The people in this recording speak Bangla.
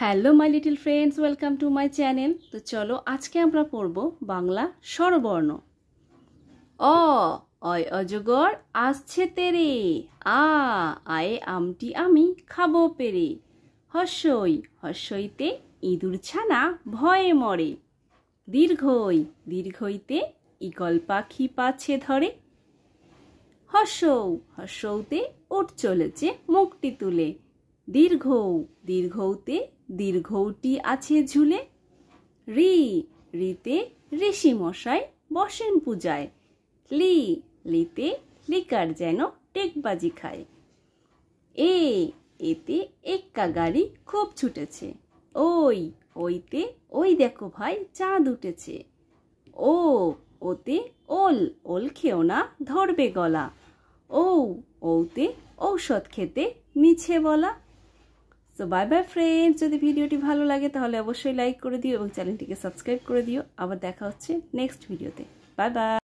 Hello my little friends, welcome to my channel. তো চলো আজকে আমরা পড়ব বাংলা স্বরবর্ণ। অ অয় অজগর আসছে তেরে, আ আয়ে আমটি আমি খাবো পেরে, হর্ষই হর্ষইতে ইঁদুর ছানা ভয়ে মরে, দীর্ঘই দীর্ঘইতে ঈগল পাখি পাছে ধরে, হর্ষৌ হর্ষৌতে উট চলেছে মুখটি তুলে, দীর্ঘৌ দীর্ঘৌতে দীর্ঘৌটি আছে ঝুলে, রি রিতে ঋষি মশাই বসেন পূজায়, লি লিতে লিকার যেন টেকবাজি খায়, এ এতে এক্কা গাড়ি খুব ছুটেছে, ওই ওইতে ওই দেখো ভাই চাঁদ উঠেছে, ও ওতে ওল ওল খেও না ধরবে গলা, ও ওতে ঔষধ খেতে মিছে বলা। সো বাই বাই ফ্রেন্ডস, যদি ভিডিওটি ভালো লাগে তাহলে অবশ্যই লাইক করে দিও এবং চ্যানেলটিকে সাবস্ক্রাইব করে দিও। আবার দেখা হচ্ছে নেক্সট ভিডিওতে। Bye bye.